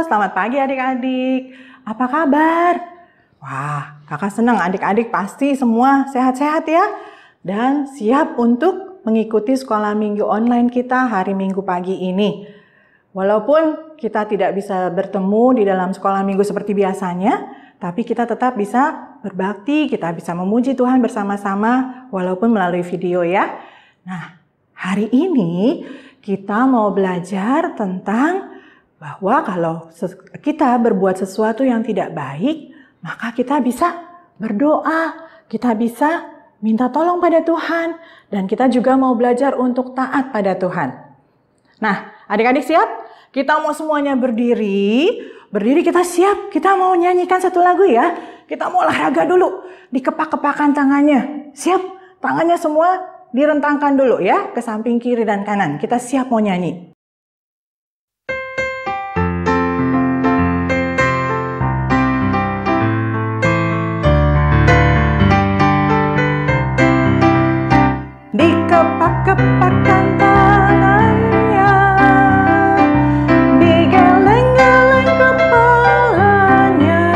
selamat pagi adik-adik. Apa kabar? Wah, kakak senang adik-adik pasti semua sehat-sehat ya. Dan siap untuk mengikuti sekolah minggu online kita hari Minggu pagi ini. Walaupun kita tidak bisa bertemu di dalam sekolah minggu seperti biasanya, tapi kita tetap bisa berbakti, kita bisa memuji Tuhan bersama-sama walaupun melalui video ya. Nah, hari ini kita mau belajar tentang bahwa kalau kita berbuat sesuatu yang tidak baik, maka kita bisa berdoa, kita bisa minta tolong pada Tuhan, dan kita juga mau belajar untuk taat pada Tuhan. Nah, adik-adik siap? Kita mau semuanya berdiri. Berdiri kita siap, kita mau nyanyikan satu lagu ya. Kita mau olahraga dulu, dikepak-kepakan tangannya. Siap? Tangannya semua direntangkan dulu ya, ke samping kiri dan kanan. Kita siap mau nyanyi. Dikepak-kepakan tangannya, digeleng-geleng kepalanya,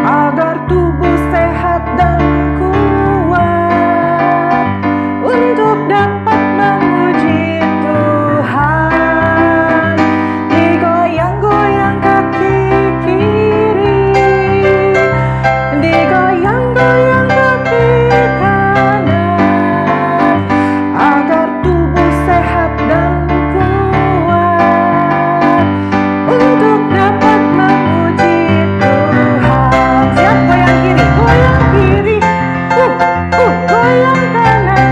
agar tubuh sehat dan kuat untuk dapat memuji Tuhan. Digoyang-goyang kaki kiri, digoyang-goyang kaki kanan, agar tubuh sehat dan kuat untuk dapat memuji Tuhan. Siap? Goyang kiri, goyang kiri, goyang kanan,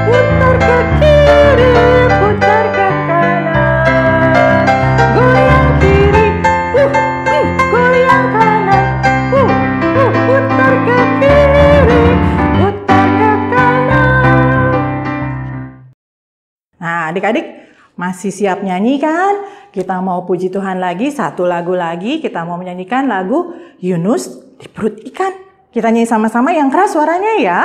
putar ke kiri, putar ke kanan, goyang kiri, goyang kanan, putar ke kiri, putar ke kanan. Nah, adik-adik masih siap nyanyi kan? Kita mau puji Tuhan lagi, satu lagu lagi. Kita mau menyanyikan lagu Yunus di Perut Ikan. Kita nyanyi sama-sama yang keras suaranya ya.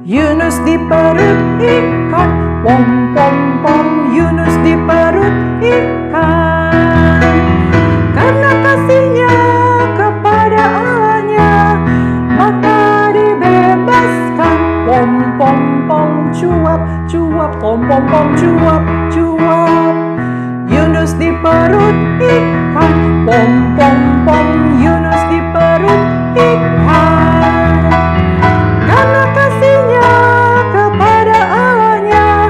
Yunus di perut ikan, pom pom pom, Yunus di perut ikan. Karena kasihnya kepada Allahnya, maka dibebaskan. Pom pom pom, cuap cuap, pom pom pom, cuap cuap. Yunus di perut ikan, pom pom pom, Yunus di perut ikan. Karena kasihnya kepada Allahnya,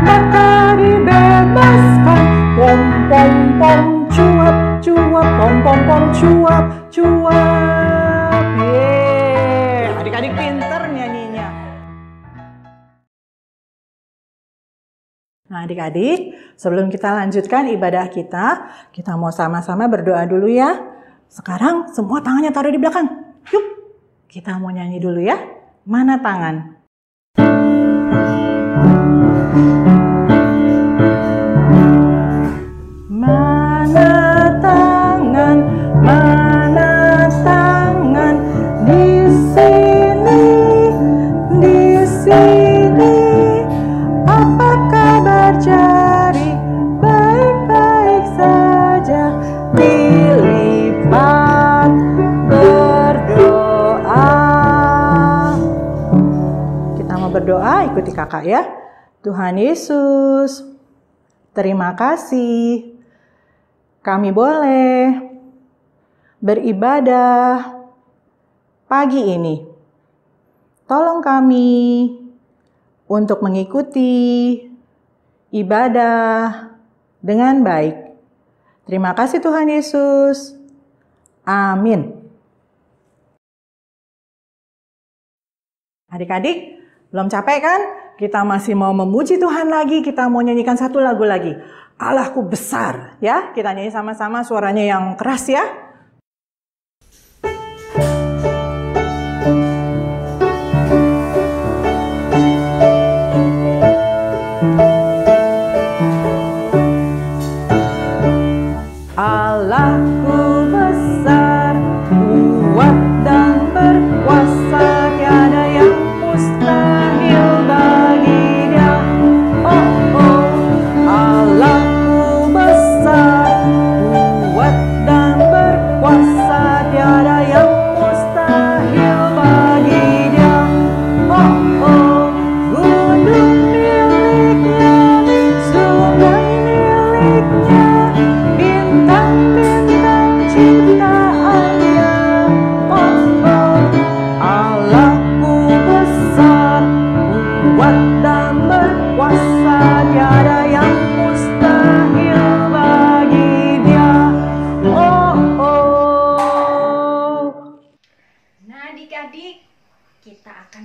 maka dibebaskan. Pom pom pom, cuap cuap, pom pom pom, cuap cuap. Yeay, adik-adik pinter nyanyinya. Nah adik-adik, sebelum kita lanjutkan ibadah kita mau sama-sama berdoa dulu ya. Sekarang semua tangannya taruh di belakang. Yuk, kita mau nyanyi dulu ya. Mana tangan? Mana tangan? Mana tangan? Di sini, di sini. Apa kabar jari? Baik-baik saja. Dilipat berdoa. Kita mau berdoa, ikuti kakak ya. Tuhan Yesus, terima kasih. Kami boleh beribadah pagi ini. Tolong kami untuk mengikuti ibadah dengan baik. Terima kasih Tuhan Yesus. Amin. Adik-adik, belum capek kan? Kita masih mau memuji Tuhan lagi. Kita mau nyanyikan satu lagu lagi. Allahku besar. Ya, kita nyanyi sama-sama suaranya yang keras ya. Allahku besar, kuat dan berkuasa.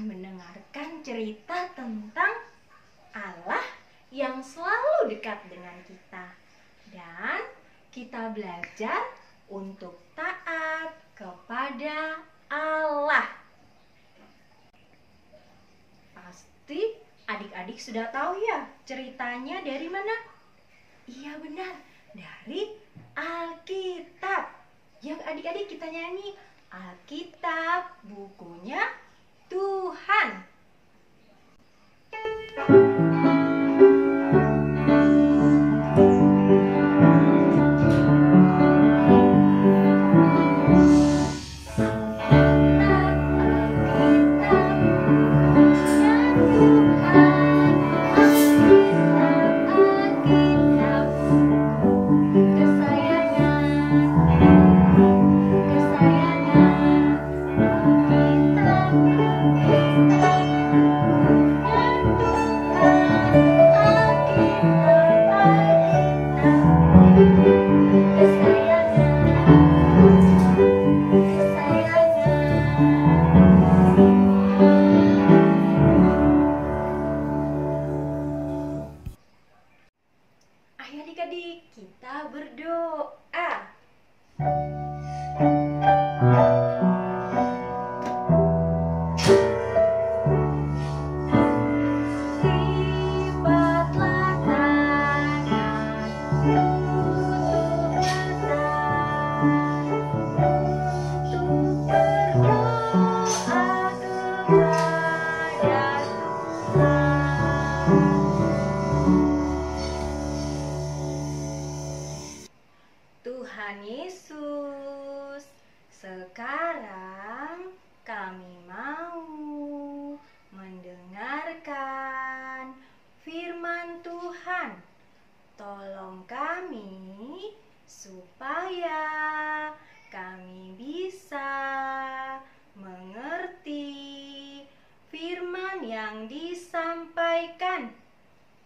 akan mendengarkan cerita tentang Allah yang selalu dekat dengan kita. Dan kita belajar untuk taat kepada Allah. Pasti adik-adik sudah tahu ya ceritanya dari mana? Iya benar, dari Alkitab. Yuk adik-adik kita nyanyi. Alkitab bukunya Tuhan. Ayo adik-adik, kita berdoa. Libatlah tanganku untuk berdoa kepada Tuhan. Tuhan Yesus, sekarang kami mau mendengarkan firman Tuhan. Tolong kami supaya kami bisa mengerti firman yang disampaikan.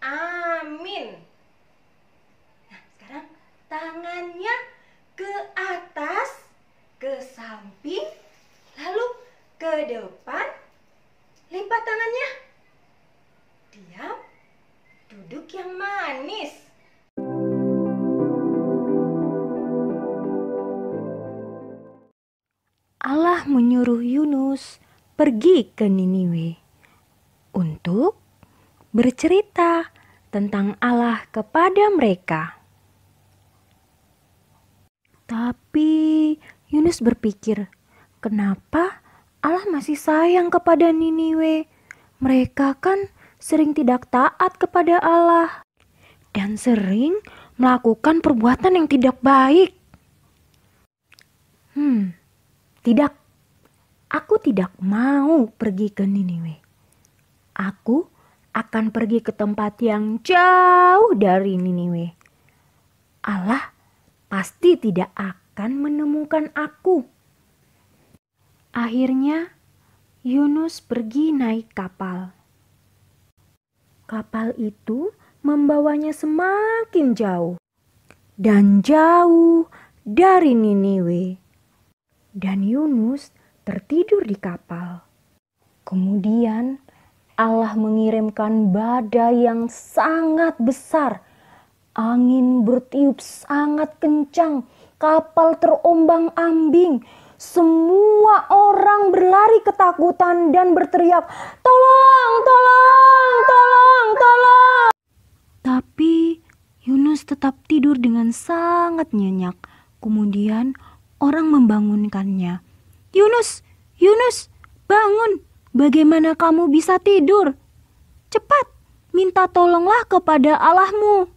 Amin. Nah, sekarang tangannya ke atas, ke samping, lalu ke depan. Lipat tangannya. Diam, duduk yang manis. Allah menyuruh Yunus pergi ke Niniwe untuk bercerita tentang Allah kepada mereka. Tapi Yunus berpikir, kenapa Allah masih sayang kepada Niniwe? Mereka kan sering tidak taat kepada Allah dan sering melakukan perbuatan yang tidak baik. Tidak, aku tidak mau pergi ke Niniwe. Aku akan pergi ke tempat yang jauh dari Niniwe. Allah pasti tidak akan menemukan aku. Akhirnya Yunus pergi naik kapal. Kapal itu membawanya semakin jauh dan jauh dari Niniwe. Dan Yunus tertidur di kapal. Kemudian Allah mengirimkan badai yang sangat besar. Angin bertiup sangat kencang, kapal terombang-ambing. Semua orang berlari ketakutan dan berteriak, "Tolong, tolong, tolong, tolong!" Tapi Yunus tetap tidur dengan sangat nyenyak. Kemudian orang membangunkannya. "Yunus, Yunus, bangun! Bagaimana kamu bisa tidur? Cepat, minta tolonglah kepada Allahmu.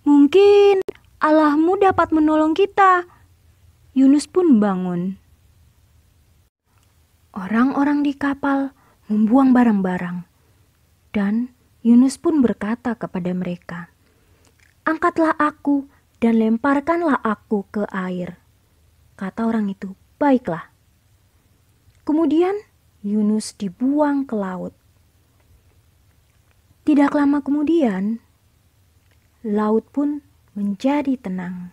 Mungkin Allahmu dapat menolong kita." Yunus pun bangun. Orang-orang di kapal membuang barang-barang. Dan Yunus pun berkata kepada mereka, "Angkatlah aku dan lemparkanlah aku ke air." Kata orang itu, "Baiklah." Kemudian Yunus dibuang ke laut. Tidak lama kemudian, laut pun menjadi tenang.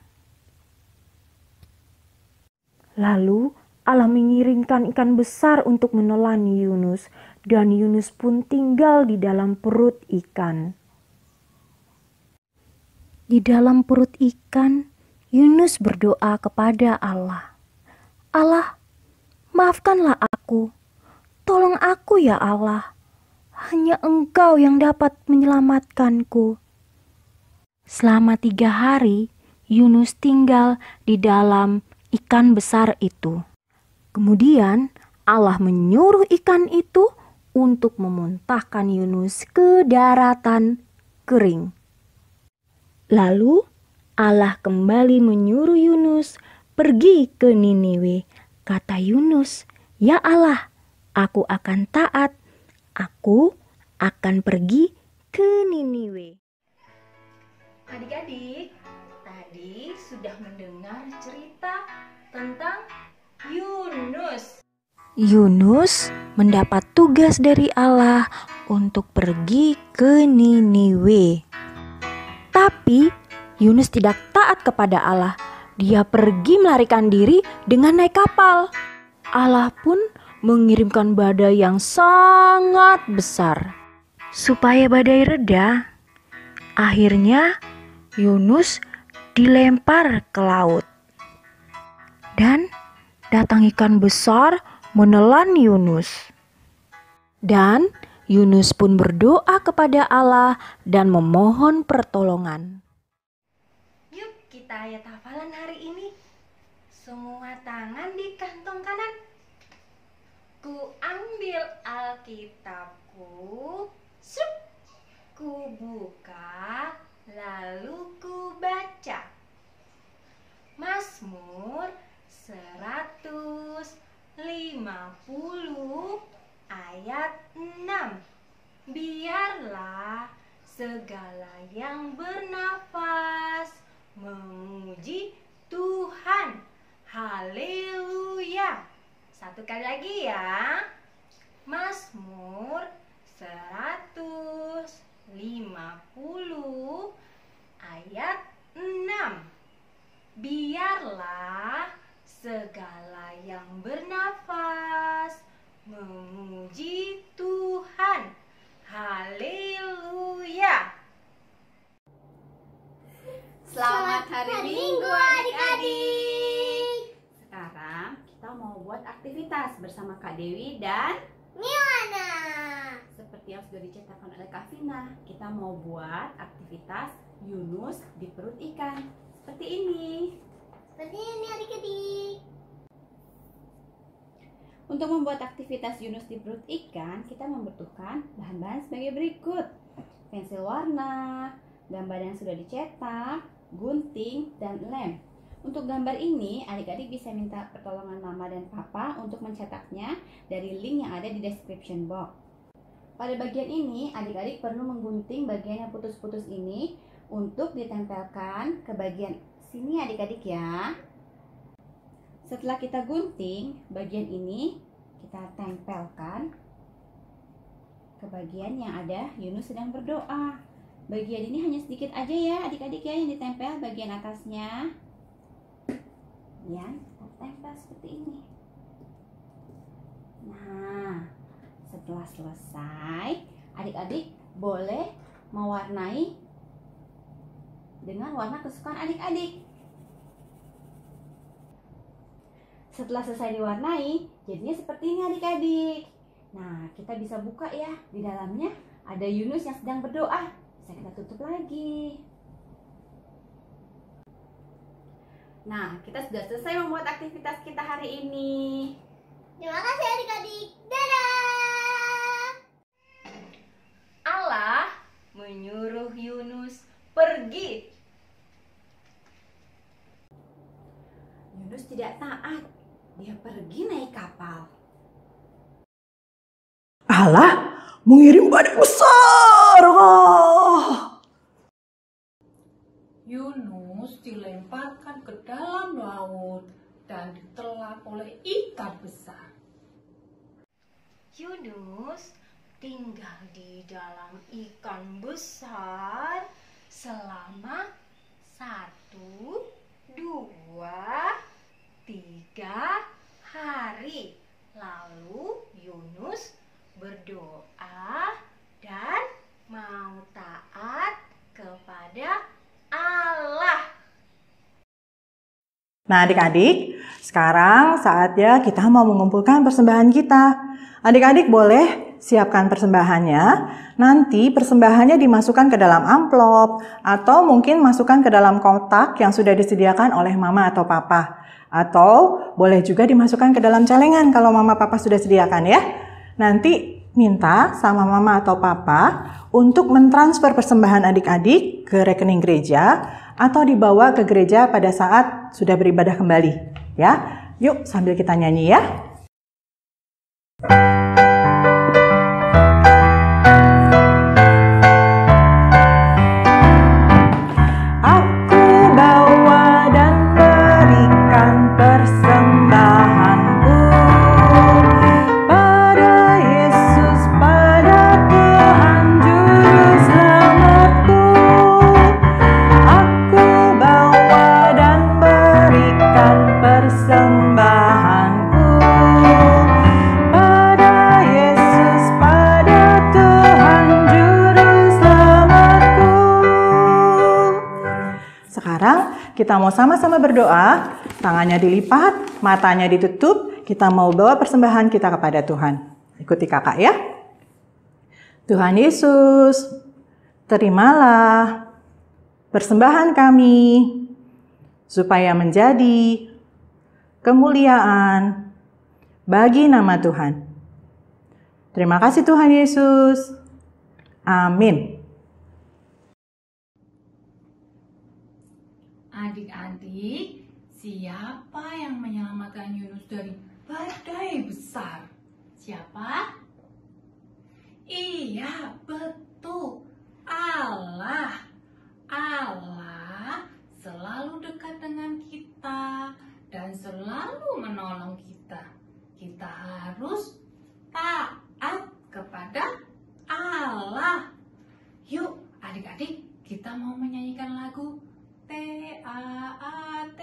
Lalu Allah mengirimkan ikan besar untuk menelan Yunus, dan Yunus pun tinggal di dalam perut ikan. Di dalam perut ikan, Yunus berdoa kepada Allah. Allah, maafkanlah aku. Tolong aku ya Allah. Hanya Engkau yang dapat menyelamatkanku. Selama 3 hari, Yunus tinggal di dalam ikan besar itu. Kemudian Allah menyuruh ikan itu untuk memuntahkan Yunus ke daratan kering. Lalu Allah kembali menyuruh Yunus pergi ke Niniwe. Kata Yunus, "Ya Allah, aku akan taat. Aku akan pergi ke Niniwe." Adik-adik, tadi sudah mendengar cerita tentang Yunus. Yunus mendapat tugas dari Allah untuk pergi ke Niniwe. Tapi Yunus tidak taat kepada Allah. Dia pergi melarikan diri dengan naik kapal. Allah pun mengirimkan badai yang sangat besar. Supaya badai reda, akhirnya Yunus dilempar ke laut. Dan datang ikan besar menelan Yunus. Dan Yunus pun berdoa kepada Allah dan memohon pertolongan. Yuk kita ayat hafalan hari ini. Semua tangan di kantong kanan. Ku ambil Alkitabku, ku buka, lalu ku baca. Mazmur 150 ayat 6. Biarlah segala yang bernafas memuji Tuhan. Haleluya. Satu kali lagi ya. Mazmur 150 ayat 6. Biarlah segala yang bernafas memuji Tuhan. Haleluya. Selamat hari Minggu adik-adik. Sekarang kita mau buat aktivitas bersama Kak Dewi dan Milana. seperti yang sudah diceritakan oleh Kak Vina, kita mau buat aktivitas Yunus di perut ikan. Seperti ini. Seperti ini adik-adik. Untuk membuat aktivitas Yunus di perut ikan, kita membutuhkan bahan-bahan sebagai berikut. Pensil warna, gambar yang sudah dicetak, gunting, dan lem. Untuk gambar ini, adik-adik bisa minta pertolongan mama dan papa untuk mencetaknya dari link yang ada di description box. Pada bagian ini, adik-adik perlu menggunting bagian yang putus-putus ini untuk ditempelkan ke bagian sini adik-adik ya. Setelah kita gunting, bagian ini kita tempelkan ke bagian yang ada Yunus sedang berdoa. Bagian ini hanya sedikit aja ya adik-adik ya yang ditempel bagian atasnya. Ya, kita tempel seperti ini. Nah, setelah selesai, adik-adik boleh mewarnai dengan warna kesukaan adik-adik. Setelah selesai diwarnai, jadinya seperti ini adik-adik. Nah, kita bisa buka ya. Di dalamnya ada Yunus yang sedang berdoa. Bisa kita tutup lagi. Nah, kita sudah selesai membuat aktivitas kita hari ini. Terima kasih adik-adik. Dadah. Allah menyuruh Yunus pergi. Yunus tidak taat. Dia pergi naik kapal. Allah mengirim badai besar. Yunus dilemparkan ke dalam laut dan ditelan oleh ikan besar. Yunus tinggal di dalam ikan besar selama 1, 2, 3 hari. Lalu Yunus berdoa dan mau taat kepada Allah. Nah adik-adik, sekarang saatnya kita mau mengumpulkan persembahan kita. Adik-adik boleh siapkan persembahannya. Nanti persembahannya dimasukkan ke dalam amplop atau mungkin masukkan ke dalam kotak yang sudah disediakan oleh mama atau papa. Atau boleh juga dimasukkan ke dalam celengan kalau mama papa sudah sediakan ya. Nanti minta sama mama atau papa untuk mentransfer persembahan adik-adik ke rekening gereja atau dibawa ke gereja pada saat sudah beribadah kembali. Ya, yuk sambil kita nyanyi ya. Kita mau sama-sama berdoa, tangannya dilipat, matanya ditutup, kita mau bawa persembahan kita kepada Tuhan. Ikuti kakak ya. Tuhan Yesus, terimalah persembahan kami supaya menjadi kemuliaan bagi nama Tuhan. Terima kasih Tuhan Yesus. Amin. Adik-adik, siapa yang menyelamatkan Yunus dari badai besar? Siapa? Iya, betul. Allah. Allah selalu dekat dengan kita dan selalu menolong kita. Kita harus taat kepada Allah. Yuk, adik-adik, kita mau menyanyikan lagu T-A-A-T,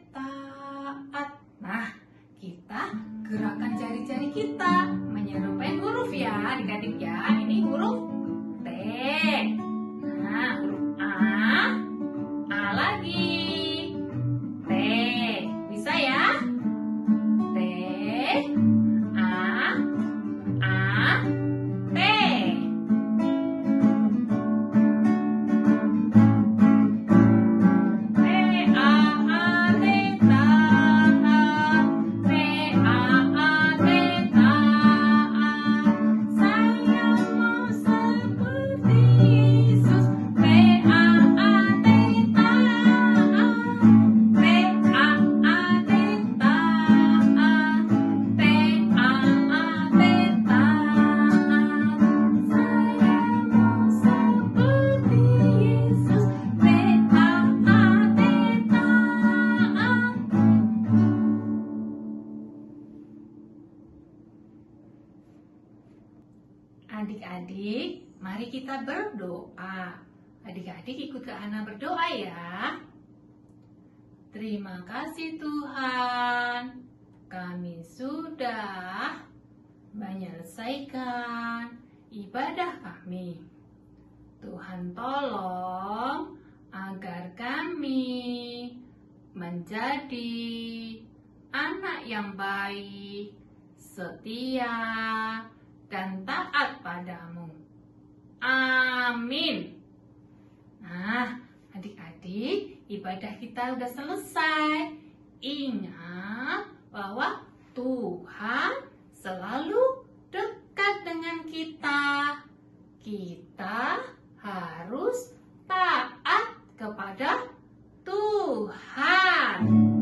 taat. Nah, kita gerakan jari-jari kita menyerupai huruf ya adik-adik ya. Ini huruf T. Nah, huruf A lagi. T. Bisa ya? T, A, T. Adik-adik, mari kita berdoa. Adik-adik ikut ke Ana berdoa ya. Terima kasih Tuhan, kami sudah menyelesaikan ibadah kami. Tuhan tolong agar kami menjadi anak yang baik, setia, dan taat padamu. Amin. Nah, adik-adik, ibadah kita udah selesai. Ingat bahwa Tuhan selalu dekat dengan kita. Kita harus taat kepada Tuhan.